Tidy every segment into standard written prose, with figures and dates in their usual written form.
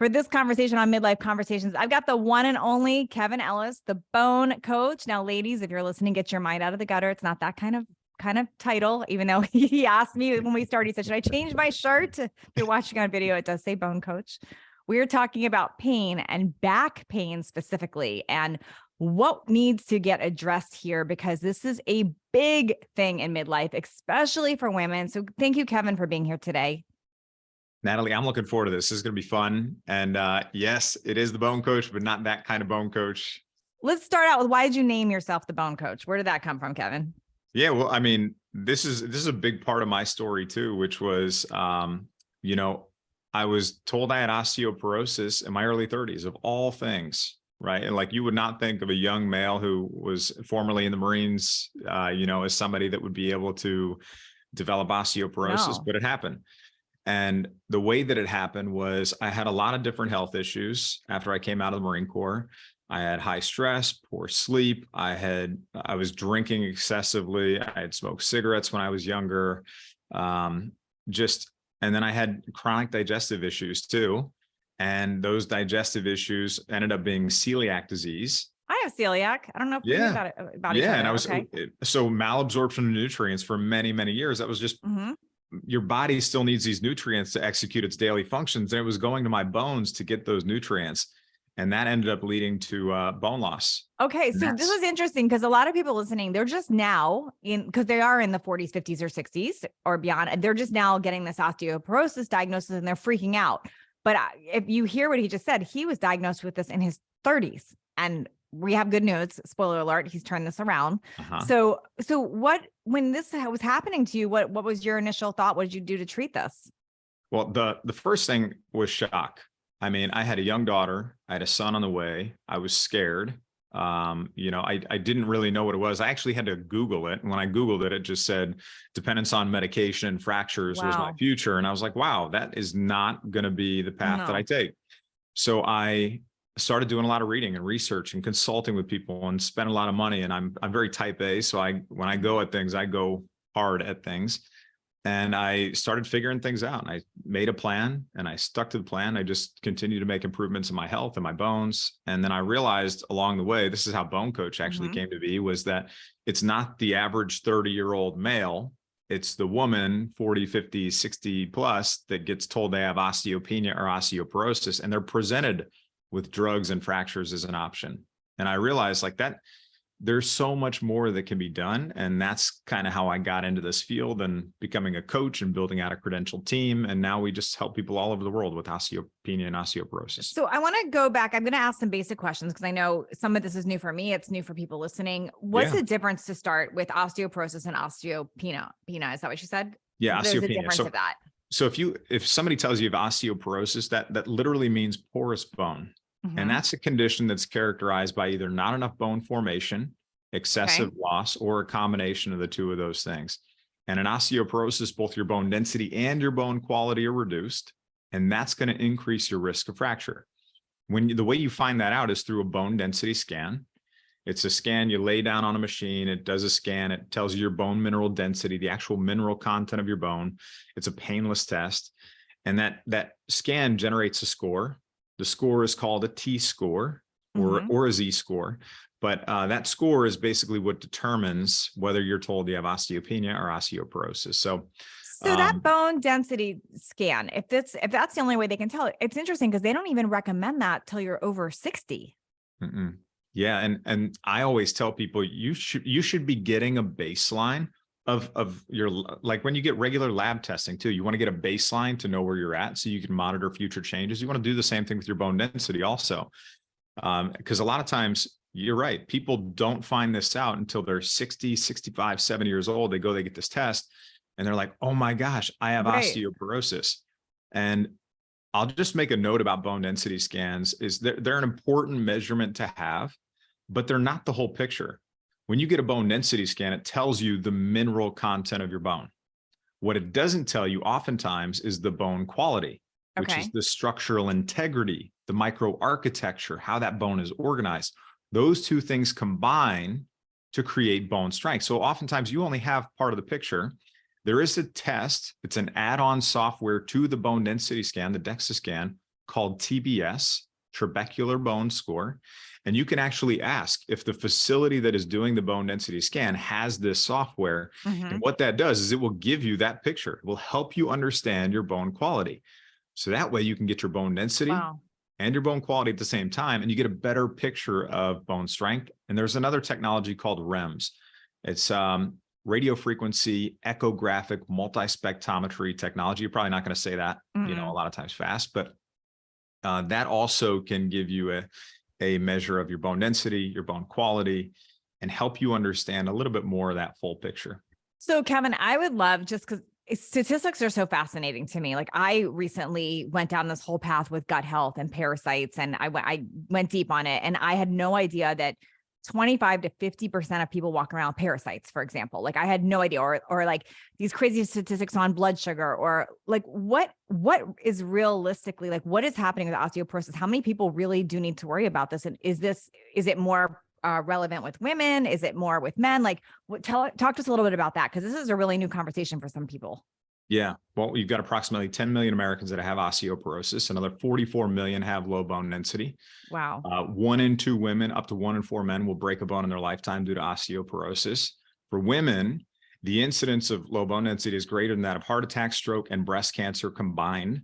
For this conversation on Midlife Conversations, I've got the one and only Kevin Ellis, the bone coach. Now, ladies, if you're listening, get your mind out of the gutter. It's not that kind of title, even though he asked me when we started, he said, should I change my shirt? If you're watching on video, it does say bone coach. We're talking about pain and back pain specifically, and what needs to get addressed here, because this is a big thing in midlife, especially for women. So thank you, Kevin, for being here today. Natalie, I'm looking forward to this. This is going to be fun. And yes, it is the bone coach, but not that kind of bone coach. Let's start out with, why did you name yourself the bone coach? Where did that come from, Kevin? Yeah, well, I mean, this is a big part of my story too, which was, I was told I had osteoporosis in my early 30s, of all things, right? And like, you would not think of a young male who was formerly in the Marines, as somebody that would be able to develop osteoporosis, but it happened. And the way that it happened was I had a lot of different health issues after I came out of the Marine Corps. I had high stress, poor sleep. I was drinking excessively. I had smoked cigarettes when I was younger. And then I had chronic digestive issues too. And those digestive issues ended up being celiac disease. I have celiac. I don't know if we knew about each other. And I was so malabsorption of nutrients for many, many years. That was just your body still needs these nutrients to execute its daily functions. And it was going to my bones to get those nutrients. And that ended up leading to bone loss. Okay. So this is interesting, because a lot of people listening, they're just now because they are in the 40s, 50s, or 60s or beyond, and they're just now getting this osteoporosis diagnosis and they're freaking out. But if you hear what he just said, he was diagnosed with this in his 30s, and we have good news. Spoiler alert, he's turned this around. So when this was happening to you, what was your initial thought? What did you do to treat this? Well, the first thing was shock. I mean, I had a young daughter. I had a son on the way. I was scared. I didn't really know what it was. I actually had to Google it. And when I Googled it, it just said dependence on medication and fractures was my future. And I was like, wow, that is not going to be the path that I take. So I started doing a lot of reading and research and consulting with people and spent a lot of money. And I'm very type A. So when I go at things, I go hard at things. And I started figuring things out, and I made a plan and I stuck to the plan. I just continued to make improvements in my health and my bones. And then I realized along the way, this is how Bone Coach actually came to be, was that it's not the average 30-year-old male. It's the woman 40, 50, 60 plus that gets told they have osteopenia or osteoporosis, and they're presented with drugs and fractures as an option. And I realized like that, there's so much more that can be done. And that's kind of how I got into this field and becoming a coach and building out a credentialed team. And now we just help people all over the world with osteopenia and osteoporosis. So I want to go back. I'm going to ask some basic questions, because I know some of this is new for me. It's new for people listening. What's the difference to start with osteoporosis and osteopenia? Is that what you said? Yeah, There's osteopenia. a difference of that. So if somebody tells you you have osteoporosis, that literally means porous bone. And that's a condition that's characterized by either not enough bone formation, excessive loss, or a combination of the two of those things. And in osteoporosis, both your bone density and your bone quality are reduced, and that's going to increase your risk of fracture. The way you find that out is through a bone density scan. It's a scan you lay down on a machine. It does a scan. It tells you your bone mineral density, the actual mineral content of your bone. It's a painless test. And that scan generates a score. The score is called a T-score or a Z-score. But that score is basically what determines whether you're told you have osteopenia or osteoporosis. So that bone density scan, if that's the only way they can tell it, it's interesting because they don't even recommend that till you're over 60. Yeah. And I always tell people you should be getting a baseline of your, like when you get regular lab testing too, you want to get a baseline to know where you're at so you can monitor future changes. You want to do the same thing with your bone density also. Because a lot of times, you're right, people don't find this out until they're 60, 65, 70 years old. They get this test and they're like, oh my gosh, I have osteoporosis. And I'll just make a note about bone density scans is they're an important measurement to have, but they're not the whole picture. When you get a bone density scan, it tells you the mineral content of your bone. What it doesn't tell you oftentimes is the bone quality, which is the structural integrity, the microarchitecture, how that bone is organized. Those two things combine to create bone strength. So oftentimes you only have part of the picture. There is a test. It's an add-on software to the bone density scan, the DEXA scan, called TBS, trabecular bone score. And you can actually ask if the facility that is doing the bone density scan has this software. And what that does is it will give you that picture. It will help you understand your bone quality. So that way you can get your bone density and your bone quality at the same time, and you get a better picture of bone strength. And there's another technology called REMS. It's radio frequency echographic multispectrometry technology. You're probably not going to say that, you know, a lot of times fast, but that also can give you a measure of your bone density, your bone quality, and help you understand a little bit more of that full picture. So Kevin, I would love, just because statistics are so fascinating to me. Like I recently went down this whole path with gut health and parasites, and I went deep on it, and I had no idea that 25 to 50% of people walk around with parasites, for example. Like I had no idea, or like these crazy statistics on blood sugar, or like what is realistically, like what is happening with osteoporosis? How many people really do need to worry about this? And is it more relevant with women? Is it more with men? Like talk to us a little bit about that, because this is a really new conversation for some people. Yeah. Well, you've got approximately 10 million Americans that have osteoporosis. Another 44 million have low bone density. Wow. 1 in 2 women, up to 1 in 4 men will break a bone in their lifetime due to osteoporosis. For women, the incidence of low bone density is greater than that of heart attack, stroke, and breast cancer combined.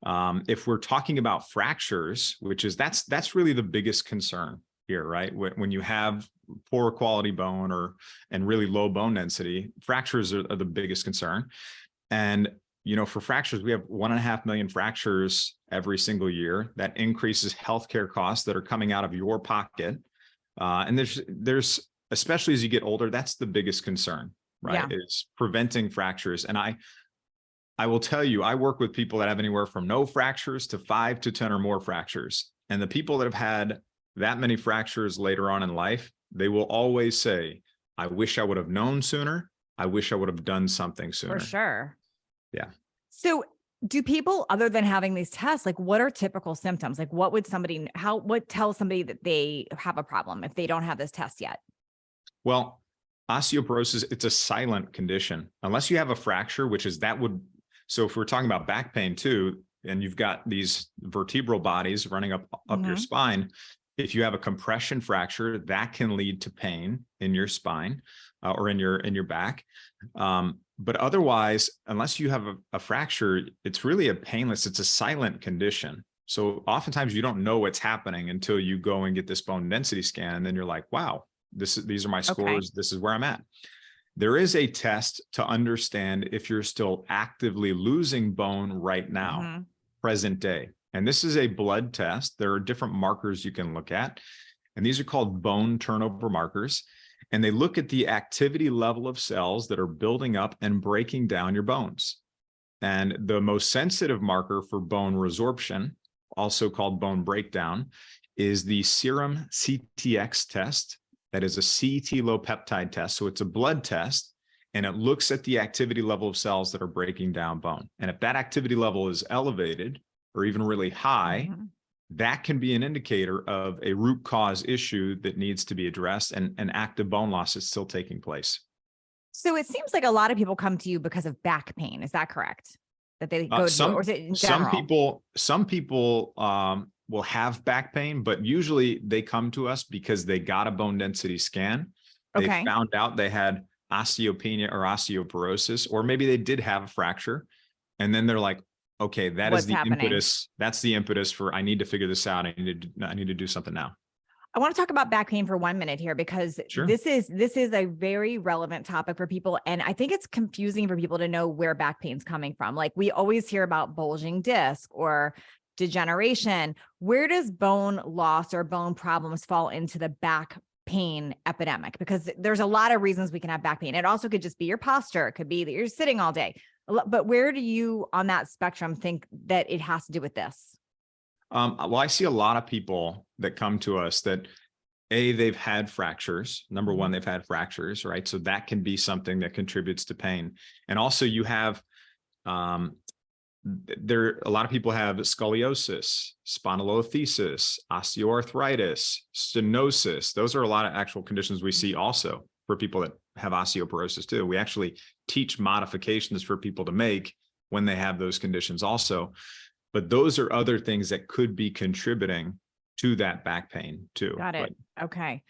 If we're talking about fractures, which is that's really the biggest concern here, right? When you have poor quality bone and really low bone density, fractures are the biggest concern. And, you know, for fractures, we have 1.5 million fractures every single year. That increases healthcare costs that are coming out of your pocket. And there's, especially as you get older, that's the biggest concern, right? Is preventing fractures. And I will tell you, I work with people that have anywhere from no fractures to 5 to 10 or more fractures. And the people that have had that many fractures later on in life, they will always say, I wish I would have known sooner. I wish I would have done something sooner. For sure. Yeah. So do people, other than having these tests, like what are typical symptoms? Like what tells somebody that they have a problem if they don't have this test yet? Well, osteoporosis, it's a silent condition. Unless you have a fracture, so if we're talking about back pain too, and you've got these vertebral bodies running up your spine, if you have a compression fracture, that can lead to pain in your spine or in your back. But otherwise, unless you have a fracture, it's really it's a silent condition. So oftentimes you don't know what's happening until you go and get this bone density scan. And then you're like, wow, these are my scores. This is where I'm at. There is a test to understand if you're still actively losing bone right now, present day. And this is a blood test. There are different markers you can look at, and these are called bone turnover markers. And they look at the activity level of cells that are building up and breaking down your bones. And the most sensitive marker for bone resorption, also called bone breakdown, is the serum CTX test. That is a CET low peptide test. So it's a blood test, and it looks at the activity level of cells that are breaking down bone. And if that activity level is elevated or even really high, that can be an indicator of a root cause issue that needs to be addressed, and active bone loss is still taking place. So it seems like a lot of people come to you because of back pain. Is that correct? That they go to, or is it in general? Some people will have back pain, but usually they come to us because they got a bone density scan. They found out they had osteopenia or osteoporosis, or maybe they did have a fracture. And then they're like, okay, what's the impetus. That's the impetus for, I need to figure this out. I need to do something now. I want to talk about back pain for 1 minute here, because this is a very relevant topic for people. And I think it's confusing for people to know where back pain's coming from. Like we always hear about bulging disc or degeneration. Where does bone loss or bone problems fall into the back pain epidemic? Because there's a lot of reasons we can have back pain. It also could just be your posture. It could be that you're sitting all day. But where do you on that spectrum think that it has to do with this? Well, I see a lot of people that come to us that they've had fractures. Number one, they've had fractures, right? So that can be something that contributes to pain. And also you have, a lot of people have scoliosis, spondylolisthesis, osteoarthritis, stenosis. Those are a lot of actual conditions we see also for people that have osteoporosis too. We actually teach modifications for people to make when they have those conditions also. but those are other things that could be contributing to that back pain too. Got it. But Okay.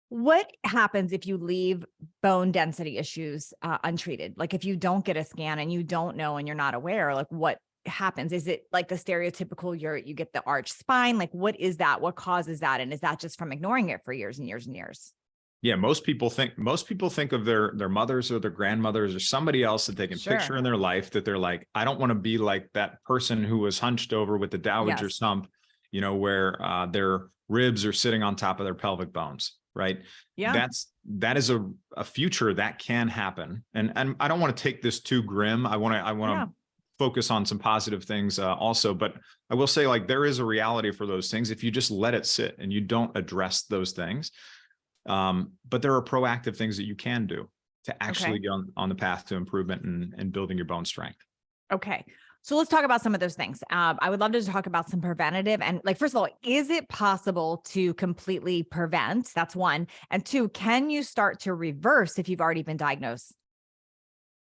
What happens if you leave bone density issues untreated? Like if you don't get a scan and you don't know and you're not aware, like what happens? Is it like the stereotypical you get the arched spine? Like what is that? What causes that? And is that just from ignoring it for years and years and years? yeah, most people think of their mothers or their grandmothers or somebody else that they can Sure. picture in their life, that they're like, I don't want to be like that person who was hunched over with the dowager's Yes. hump, where their ribs are sitting on top of their pelvic bones, right? Yeah. That is a future that can happen. And I don't want to take this too grim. I want to focus on some positive things also, but I will say, like, there is a reality for those things if you just let it sit and you don't address those things. But there are proactive things that you can do to actually get on the path to improvement and building your bone strength. Okay. So let's talk about some of those things. I would love to talk about some preventative and, like, first of all, is it possible to completely prevent? That's one. And two, can you start to reverse if you've already been diagnosed?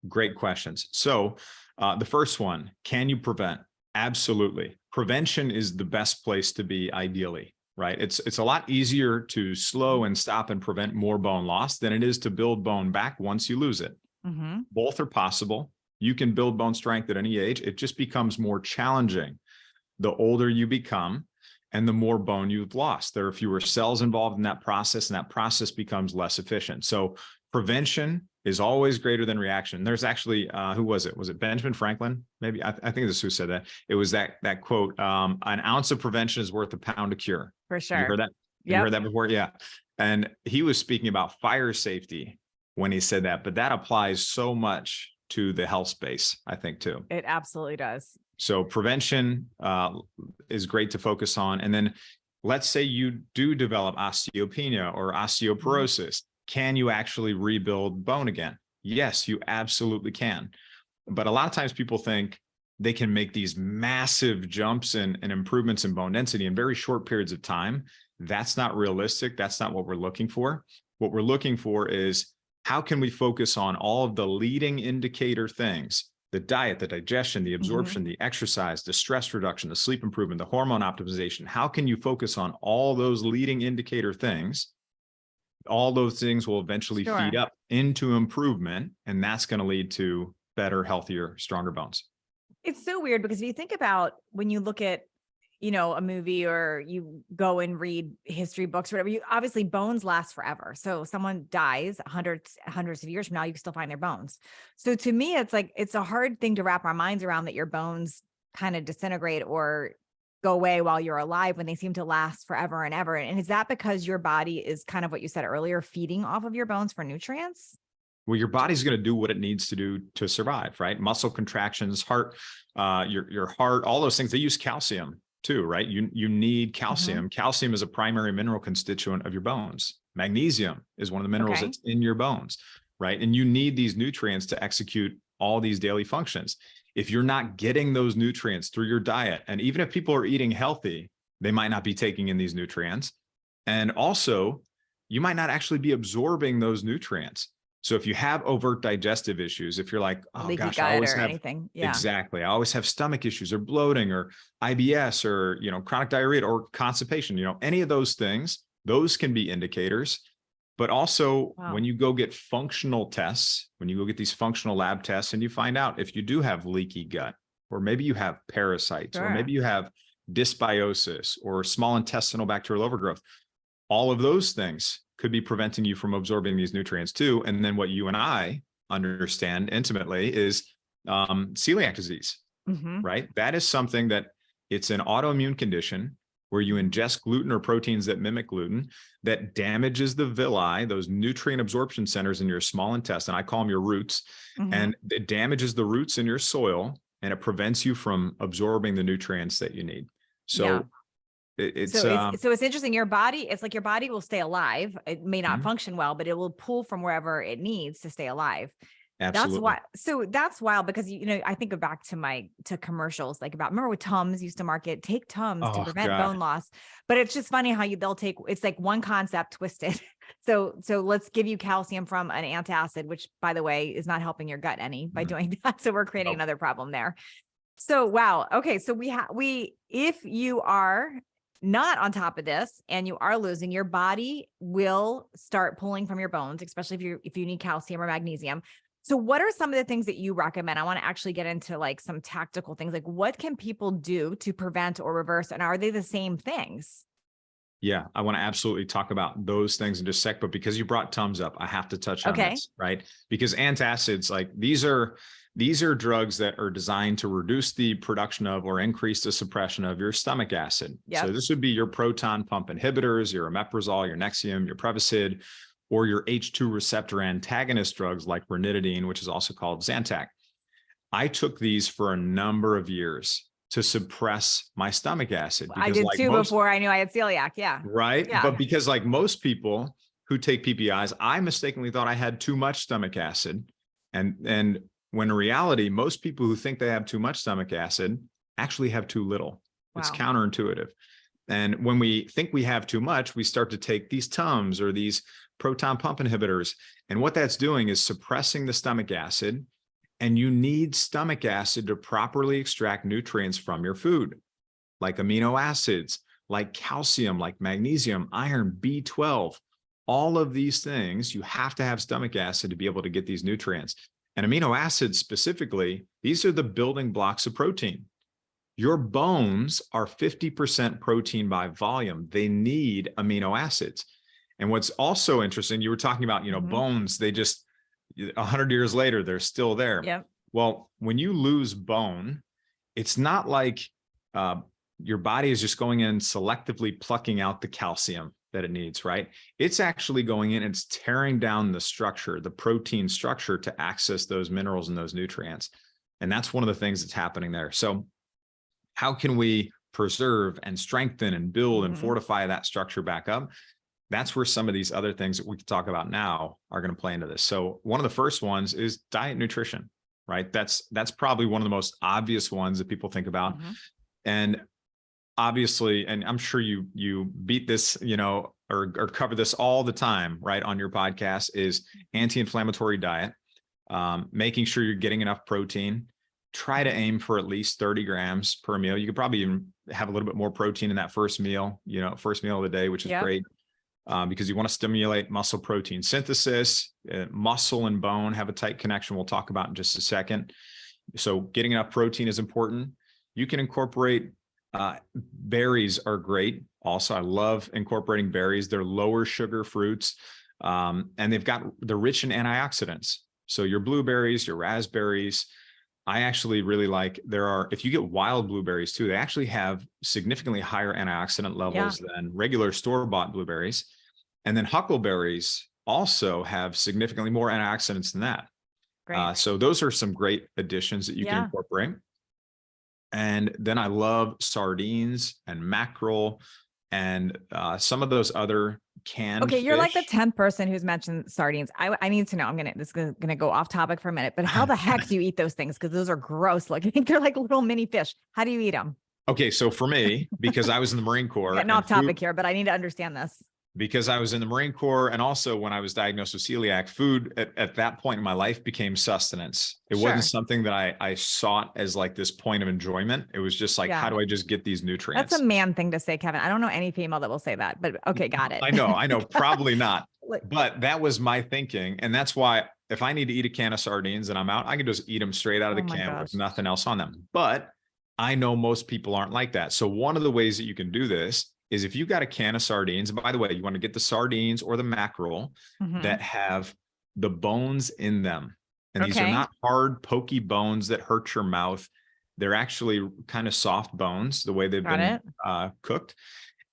Great questions. So the first one, can you prevent? Absolutely. Prevention is the best place to be ideally. Right. It's a lot easier to slow and stop and prevent more bone loss than it is to build bone back once you lose it. Mm-hmm. Both are possible. You can build bone strength at any age. It just becomes more challenging the older you become and the more bone you've lost. There are fewer cells involved in that process, and that process becomes less efficient. So prevention is always greater than reaction. There's actually, who was it? Was it Benjamin Franklin? Maybe I think this is who said that. It was that quote, an ounce of prevention is worth a pound of cure. For sure. You heard that? Yeah. You heard that before? Yeah. And he was speaking about fire safety when he said that, but that applies so much to the health space, I think, too. It absolutely does. So prevention is great to focus on. And then let's say you do develop osteopenia or osteoporosis. Can you actually rebuild bone again? Yes, you absolutely can. But a lot of times people think they can make these massive jumps and improvements in bone density in very short periods of time. That's not realistic. That's not what we're looking for. What we're looking for is, how can we focus on all of the leading indicator things: the diet, the digestion, the absorption, the exercise, the stress reduction, the sleep improvement, the hormone optimization? How can you focus on all those leading indicator things? All those things will eventually feed up into improvement, and that's going to lead to better, healthier, stronger bones. It's so weird because if you think about when you look at, a movie or you go and read history books or whatever, obviously bones last forever. So someone dies hundreds of years from now, you can still find their bones. So to me, it's like, it's a hard thing to wrap our minds around, that your bones kind of disintegrate or go away while you're alive when they seem to last forever and ever. And is that because your body is kind of what you said earlier, feeding off of your bones for nutrients? Well, your body's going to do what it needs to do to survive, right? Muscle contractions, heart, your heart, all those things, they use calcium too, right? You need calcium. Calcium is a primary mineral constituent of your bones. Magnesium is one of the minerals that's in your bones, right? And you need these nutrients to execute all these daily functions. If you're not getting those nutrients through your diet, and even if people are eating healthy, they might not be taking in these nutrients. And also, you might not actually be absorbing those nutrients. So if you have overt digestive issues, if you're like, oh leaky gosh, gut I always or have anything. Yeah. exactly, I always have stomach issues or bloating or IBS or, chronic diarrhea or constipation, any of those things, those can be indicators. But also when you go get functional tests, when you go get these functional lab tests and you find out if you do have leaky gut, or maybe you have parasites, or maybe you have dysbiosis or small intestinal bacterial overgrowth, all of those things could be preventing you from absorbing these nutrients too. And then what you and I understand intimately is celiac disease, right? That is something that it's an autoimmune condition where you ingest gluten or proteins that mimic gluten that damages the villi, those nutrient absorption centers in your small intestine. I call them your roots, and it damages the roots in your soil, and it prevents you from absorbing the nutrients that you need. So it's interesting. Your body, it's like your body will stay alive. It may not function well, but it will pull from wherever it needs to stay alive. Absolutely. That's why. So that's wild because, I think back to commercials, like remember with Tums used to market, take Tums to prevent bone loss. But it's just funny how they'll take, it's like one concept twisted. So let's give you calcium from an antacid, which by the way, is not helping your gut any by doing that. So we're creating another problem there. So, wow. Okay. So if you are not on top of this and you are losing, your body will start pulling from your bones, especially if you need calcium or magnesium. So what are some of the things that you recommend? I want to actually get into like some tactical things. Like what can people do to prevent or reverse? And are they the same things? Yeah, I want to absolutely talk about those things in just a sec, but because you brought Tums up, I have to touch on Okay. this, right? Because antacids, like these are drugs that are designed to reduce the production of or increase the suppression of your stomach acid. Yep. So this would be your proton pump inhibitors, your omeprazole, your Nexium, your Prevacid, or your H2 receptor antagonist drugs like ranitidine, which is also called Zantac. I took these for a number of years to suppress my stomach acid. I did too before I knew I had celiac. Yeah. Right. Yeah. But because like most people who take PPIs, I mistakenly thought I had too much stomach acid. And when in reality, most people who think they have too much stomach acid actually have too little. Wow. It's counterintuitive. And when we think we have too much, we start to take these Tums or these proton pump inhibitors. And what that's doing is suppressing the stomach acid. And you need stomach acid to properly extract nutrients from your food, like amino acids, like calcium, like magnesium, iron, B12. All of these things, you have to have stomach acid to be able to get these nutrients. And amino acids specifically, these are the building blocks of protein. Your bones are 50% protein by volume. They need amino acids. And what's also interesting, you were talking about, bones, they just, 100 years later, they're still there. Yep. Well, when you lose bone, it's not like your body is just going in selectively plucking out the calcium that it needs, right? It's actually going in, it's tearing down the structure, the protein structure to access those minerals and those nutrients. And that's one of the things that's happening there. So how can we preserve and strengthen and build and fortify that structure back up? That's where some of these other things that we can talk about now are going to play into this. So one of the first ones is diet nutrition, right? That's probably one of the most obvious ones that people think about. And obviously, and I'm sure you beat this, or cover this all the time, right? On your podcast is anti-inflammatory diet, making sure you're getting enough protein. Try to aim for at least 30 grams per meal. You could probably even have a little bit more protein in that first meal, first meal of the day, which is great. Because you want to stimulate muscle protein synthesis. Muscle and bone have a tight connection we'll talk about in just a second. So getting enough protein is important. You can incorporate berries are great. Also, I love incorporating berries. They're lower sugar fruits, and they're rich in antioxidants. So your blueberries, your raspberries, I actually really like, if you get wild blueberries too, they actually have significantly higher antioxidant levels than regular store-bought blueberries. And then huckleberries also have significantly more antioxidants than that. Great. So those are some great additions that you can incorporate. And then I love sardines and mackerel and some of those other canned fish. You're like the 10th person who's mentioned sardines. I need to know. This is gonna go off topic for a minute, but how the heck do you eat those things? Because those are gross looking. They're like little mini fish. How do you eat them? Okay, so for me, because I was in the Marine Corps, getting off topic here, but I need to understand this. Because I was in the Marine Corps, and also when I was diagnosed with celiac, food at that point in my life became sustenance. It wasn't something that I sought as like this point of enjoyment. It was just like, how do I just get these nutrients? That's a man thing to say, Kevin. I don't know any female that will say that, but okay, got it. I know, probably not. But that was my thinking. And that's why if I need to eat a can of sardines and I'm out, I can just eat them straight out of the can with nothing else on them. But I know most people aren't like that. So one of the ways that you can do this is if you got a can of sardines, and by the way, you want to get the sardines or the mackerel that have the bones in them. And these are not hard, pokey bones that hurt your mouth. They're actually kind of soft bones, the way they've been cooked.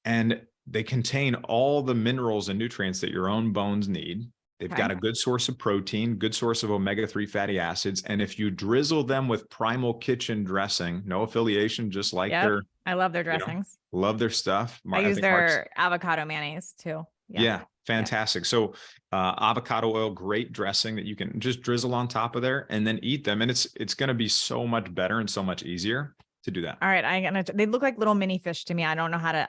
And they contain all the minerals and nutrients that your own bones need. They've got a good source of protein, good source of omega-3 fatty acids. And if you drizzle them with Primal Kitchen dressing, no affiliation, just like I love their dressings. Love their stuff. I use their avocado mayonnaise too. Yeah, fantastic. So avocado oil, great dressing that you can just drizzle on top of there and then eat them. And it's going to be so much better and so much easier to do that. All right. They look like little mini fish to me. I don't know how to,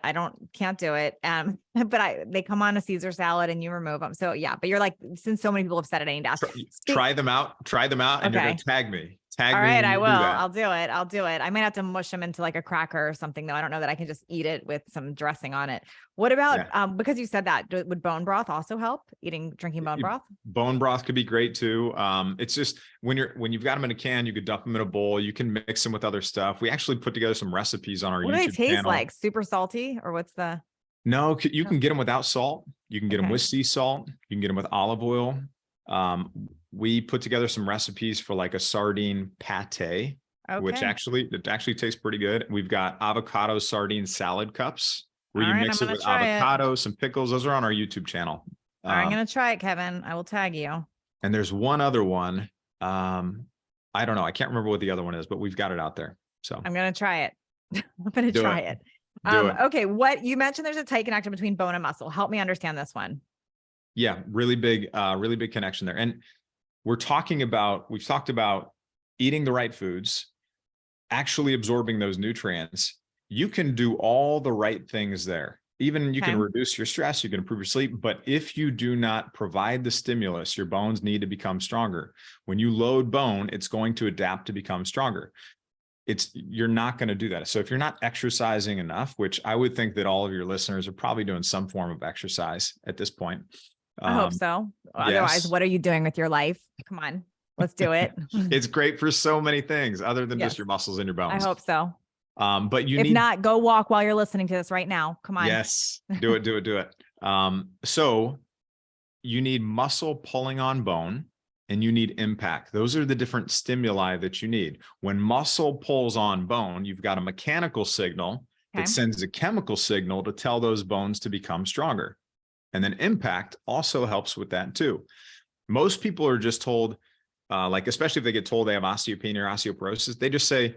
can't do it. But they come on a Caesar salad and you remove them. So yeah, but you're like, since so many people have said it, I need to ask. Try them out and you're going to tag me. Tag All me right, when I you will. do that. I'll do it. I'll do it. I might have to mush them into like a cracker or something though. I don't know that I can just eat it with some dressing on it. What about, Yeah. because you said that, would bone broth also help? Drinking bone broth? Bone broth could be great too. It's just when you've got them in a can, you could dump them in a bowl. You can mix them with other stuff. We actually put together some recipes on our What do they YouTube taste channel. like? Super salty, or what's the? No, you can get them without salt. You can get them Okay. with sea salt. You can get them with olive oil. We put together some recipes for like a sardine pate, which Okay. it actually tastes pretty good. We've got avocado sardine salad cups where All you right, mix I'm it gonna with try it. avocado, some pickles. Those are on our YouTube channel. All right, I'm gonna try it, Kevin. I will tag you. And there's one other one. I don't know. I can't remember what the other one is, but we've got it out there. So I'm gonna try it. I'm gonna do try it. it. Do it. Okay. What you mentioned, there's a tight connection between bone and muscle. Help me understand this one. Yeah, really big connection there. And we've talked about eating the right foods, actually absorbing those nutrients. You can do all the right things there. Even you can reduce your stress, you can improve your sleep. But if you do not provide the stimulus, your bones need to become stronger. When you load bone, it's going to adapt to become stronger. You're not going to do that. So if you're not exercising enough, which I would think that all of your listeners are probably doing some form of exercise at this point. I hope so. Otherwise, what are you doing with your life? Come on, let's do it. It's great for so many things other than Yes. just your muscles and your bones. I hope so. But if not, go walk while you're listening to this right now. Come on. Yes, do it. So you need muscle pulling on bone and you need impact. Those are the different stimuli that you need. When muscle pulls on bone, you've got a mechanical signal that sends a chemical signal to tell those bones to become stronger. And then impact also helps with that too. Most people are just told, especially if they get told they have osteopenia or osteoporosis, they just say,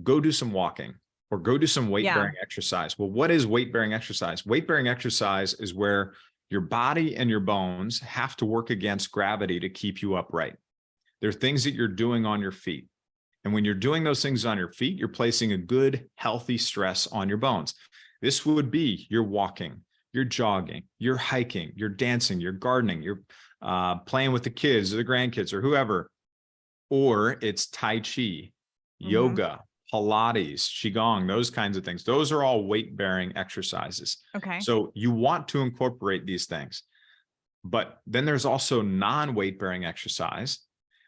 go do some walking or go do some weight-bearing exercise. Well, what is weight-bearing exercise? Weight-bearing exercise is where your body and your bones have to work against gravity to keep you upright. There are things that you're doing on your feet. And when you're doing those things on your feet, you're placing a good, healthy stress on your bones. This would be your walking, you're jogging, you're hiking, you're dancing, you're gardening, you're playing with the kids or the grandkids or whoever, or it's Tai Chi, yoga, Pilates, Qigong, those kinds of things. Those are all weight-bearing exercises. Okay. So you want to incorporate these things. But then there's also non-weight-bearing exercise.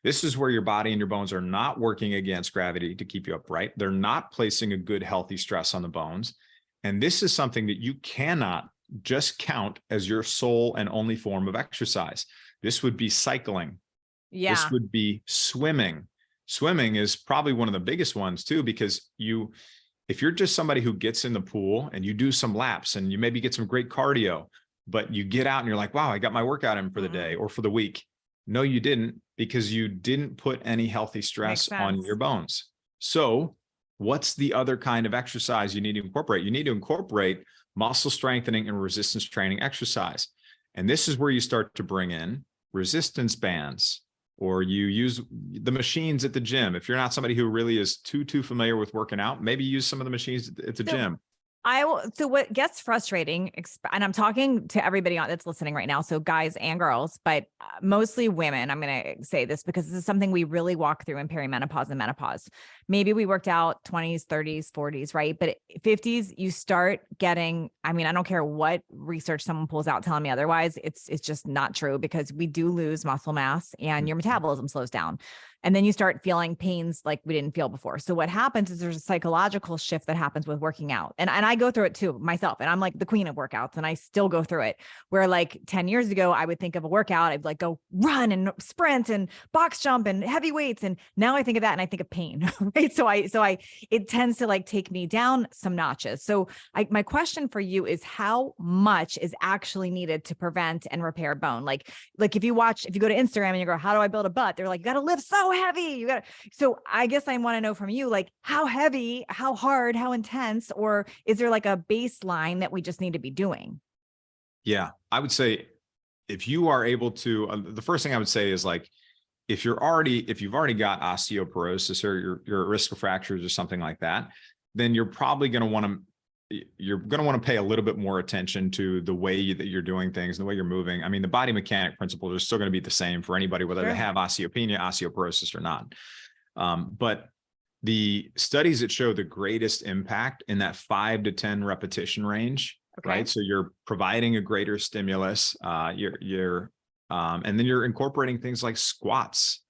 This is where your body and your bones are not working against gravity to keep you upright. They're not placing a good, healthy stress on the bones. And this is something that you cannot just count as your sole and only form of exercise. This would be cycling. Yeah. This would be swimming. Swimming is probably one of the biggest ones too, because if you're just somebody who gets in the pool and you do some laps and you maybe get some great cardio, but you get out and you're like, wow, I got my workout in for the day or for the week. No, you didn't, because you didn't put any healthy stress on your bones. So what's the other kind of exercise you need to incorporate? You need to incorporate muscle strengthening and resistance training exercise. And this is where you start to bring in resistance bands, or you use the machines at the gym. If you're not somebody who really is too familiar with working out, maybe use some of the machines at the gym. So what gets frustrating, and I'm talking to everybody that's listening right now, so guys and girls, but mostly women, I'm going to say this because this is something we really walk through in perimenopause and menopause. Maybe we worked out 20s, 30s, 40s, right? But 50s, you start getting, I don't care what research someone pulls out telling me otherwise, it's just not true, because we do lose muscle mass and your metabolism slows down. And then you start feeling pains like we didn't feel before. So what happens is there's a psychological shift that happens with working out. And I go through it too myself. And I'm like the queen of workouts, and I still go through it, where like 10 years ago, I would think of a workout, I'd like go run and sprint and box jump and heavy weights. And now I think of that and I think of pain, right? So it tends to like take me down some notches. So my question for you is, how much is actually needed to prevent and repair bone? Like if you go to Instagram and you go, how do I build a butt? They're like, you got to lift so heavy. So I guess I want to know from you, like how heavy, how hard, how intense, or is there like a baseline that we just need to be doing? Yeah, I would say if you are able to, the first thing I would say is like, if you've already got osteoporosis or you're at risk of fractures or something like that, then you're probably going to want to pay a little bit more attention to the way that you're doing things, the way you're moving. The body mechanic principles are still going to be the same for anybody, whether they have osteopenia, osteoporosis or not. But the studies that show the greatest impact in that 5 to 10 repetition range, right? So you're providing a greater stimulus, and then you're incorporating things like squats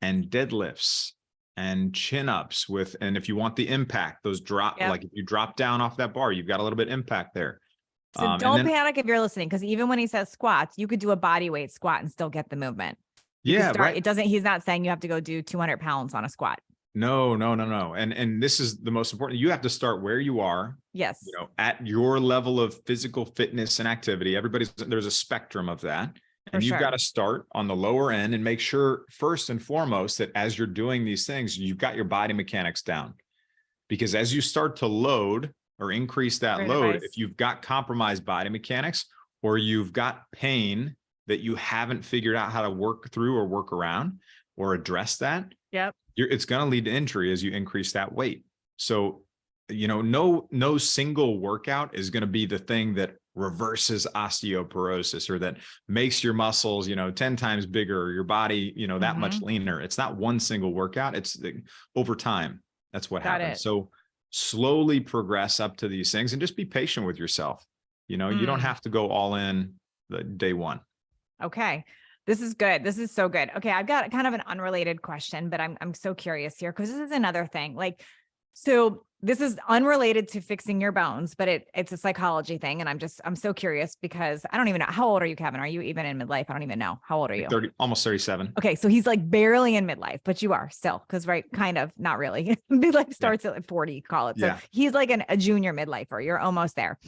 and deadlifts and chin-ups and if you want the impact, those drop, like if you drop down off that bar, you've got a little bit of impact there. So don't panic if you're listening, because even when he says squats, you could do a body weight squat and still get the movement. Right. He's not saying you have to go do 200 pounds on a squat. No. And this is the most important. You have to start where you are. Yes. At your level of physical fitness and activity. There's a spectrum of that. And you've got to start on the lower end and make sure first and foremost that as you're doing these things, you've got your body mechanics down. Because as you start to load or increase that load, if you've got compromised body mechanics or you've got pain that you haven't figured out how to work through or work around or address that, it's going to lead to injury as you increase that weight. So, no single workout is going to be the thing that reverses osteoporosis or that makes your muscles, 10 times bigger, or your body, that much leaner. It's not one single workout. It's over time. That's what happens. So slowly progress up to these things and just be patient with yourself. You don't have to go all in the day one. Okay. This is good. This is so good. Okay. I've got kind of an unrelated question, but I'm so curious here because this is another thing. So this is unrelated to fixing your bones, but it's a psychology thing. And I'm so curious because I don't even know. How old are you, Kevin? Are you even in midlife? I don't even know. How old are you? 30, almost 37. Okay. So he's like barely in midlife, but you are still, because kind of not really. Midlife starts at 40, call it. So he's like a junior midlifer. You're almost there.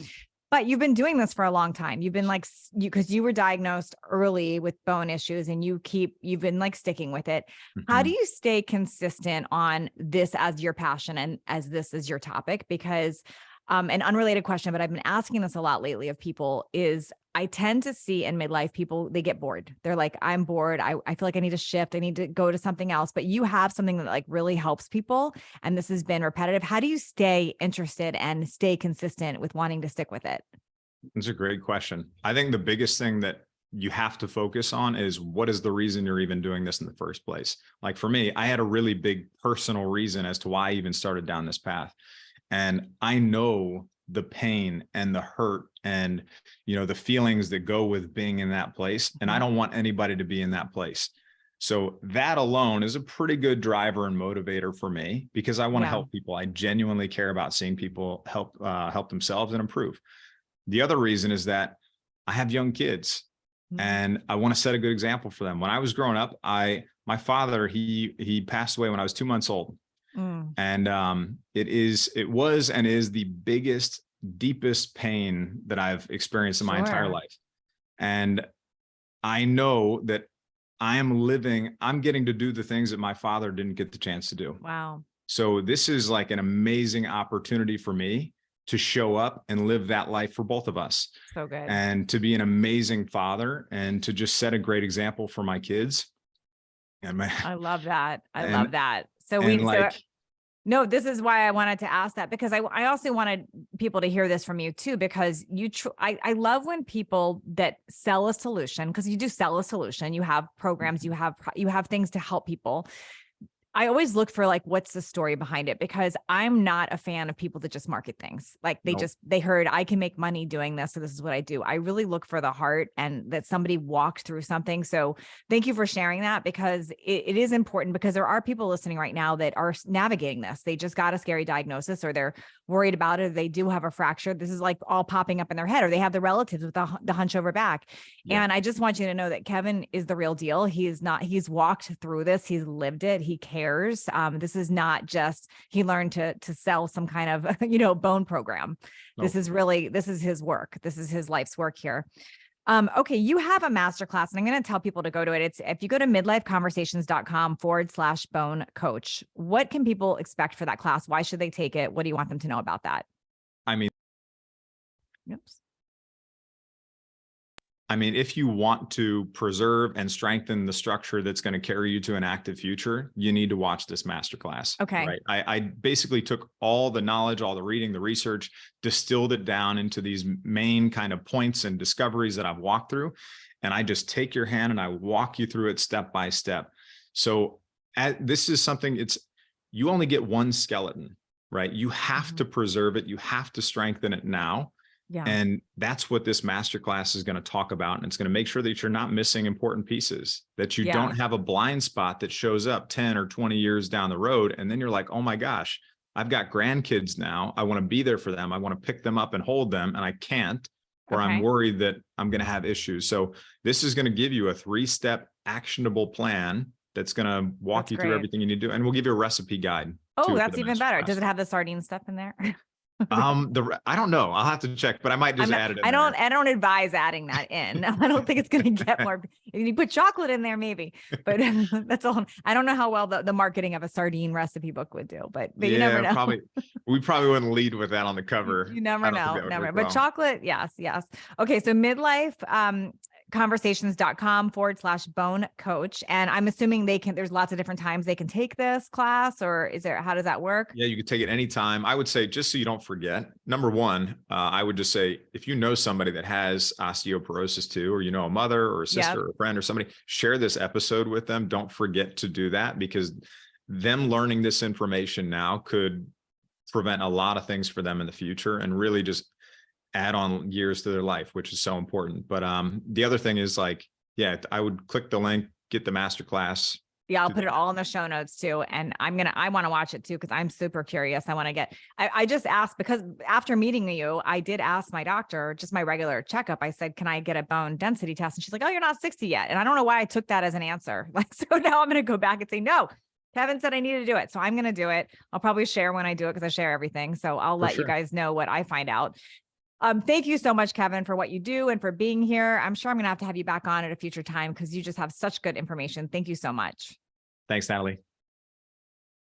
But you've been doing this for a long time. You've been because you were diagnosed early with bone issues and you've been sticking with it. How do you stay consistent on this as your passion and as this is your topic? Because an unrelated question, but I've been asking this a lot lately of people is I tend to see in midlife people, they get bored. They're like, I'm bored. I feel like I need to shift. I need to go to something else, but you have something that really helps people. And this has been repetitive. How do you stay interested and stay consistent with wanting to stick with it? That's a great question. I think the biggest thing that you have to focus on is what is the reason you're even doing this in the first place? Like for me, I had a really big personal reason as to why I even started down this path. And I know the pain and the hurt and, the feelings that go with being in that place. And I don't want anybody to be in that place. So that alone is a pretty good driver and motivator for me because I want to help people. I genuinely care about seeing people help themselves and improve. The other reason is that I have young kids and I want to set a good example for them. When I was growing up, my father, he passed away when I was 2 months old. And it was and is the biggest, deepest pain that I've experienced in my entire life. And I know that I'm getting to do the things that my father didn't get the chance to do. Wow. So this is like an amazing opportunity for me to show up and live that life for both of us. So good. And to be an amazing father and to just set a great example for my kids. And I love that. I love that. No, this is why I wanted to ask that, because I also wanted people to hear this from you too, because I love when people that sell a solution, because you do sell a solution, you have programs, you have things to help people. I always look for what's the story behind it, because I'm not a fan of people that just market things. They heard I can make money doing this, so this is what I do. I really look for the heart and that somebody walked through something. So thank you for sharing that, because it is important, because there are people listening right now that are navigating this. They just got a scary diagnosis, or they're worried about it. Or they do have a fracture. This is all popping up in their head, or they have the relatives with the hunch over back. Yeah. And I just want you to know that Kevin is the real deal. He's walked through this. He's lived it. He cares. This is not just, he learned to sell some kind of, bone program. Nope. This is his work. This is his life's work here. Okay. You have a masterclass, and I'm going to tell people to go to it. It's, if you go to midlifeconversations.com/bone coach, what can people expect for that class? Why should they take it? What do you want them to know about that? If you want to preserve and strengthen the structure that's going to carry you to an active future, you need to watch this masterclass. Okay. Right. I basically took all the knowledge, all the reading, the research, distilled it down into these main kind of points and discoveries that I've walked through. And I just take your hand and I walk you through it step by step. So this is something, you only get one skeleton, right? You have to preserve it. You have to strengthen it now. Yeah. And that's what this masterclass is going to talk about. And it's going to make sure that you're not missing important pieces, that you don't have a blind spot that shows up 10 or 20 years down the road. And then you're like, oh my gosh, I've got grandkids now. I want to be there for them. I want to pick them up and hold them, and I can't, or I'm worried that I'm going to have issues. So this is going to give you a 3-step actionable plan that's going to walk you through everything you need to do. And we'll give you a recipe guide. Oh, that's even better. Does it have the sardine stuff in there? I don't know. I'll have to check, but I might just add it in I don't advise adding that in. I don't think it's going to get more. If you put chocolate in there, maybe, but that's all. I don't know how well the marketing of a sardine recipe book would do, but you never know. We probably wouldn't lead with that on the cover. You never know. Never. But chocolate. Yes. Okay. So midlife, conversations.com/bone coach. And I'm assuming there's lots of different times they can take this class, or how does that work? Yeah, you can take it anytime. I would say, just so you don't forget, number one, I would just say, if you know somebody that has osteoporosis too, or a mother or a sister or a friend or somebody, share this episode with them. Don't forget to do that, because them learning this information now could prevent a lot of things for them in the future, and really just add on years to their life, which is so important. But the other thing is, I would click the link, get the masterclass. Yeah, I'll put it all in the show notes too. And I want to watch it too, because I'm super curious. I just asked, because after meeting you, I did ask my doctor, just my regular checkup. I said, can I get a bone density test? And she's like, oh, you're not 60 yet. And I don't know why I took that as an answer. So now I'm going to go back and say, no, Kevin said I need to do it. So I'm going to do it. I'll probably share when I do it, because I share everything. So I'll let you guys know what I find out. Thank you so much, Kevin, for what you do and for being here. I'm sure I'm going to have you back on at a future time, because you just have such good information. Thank you so much. Thanks, Natalie.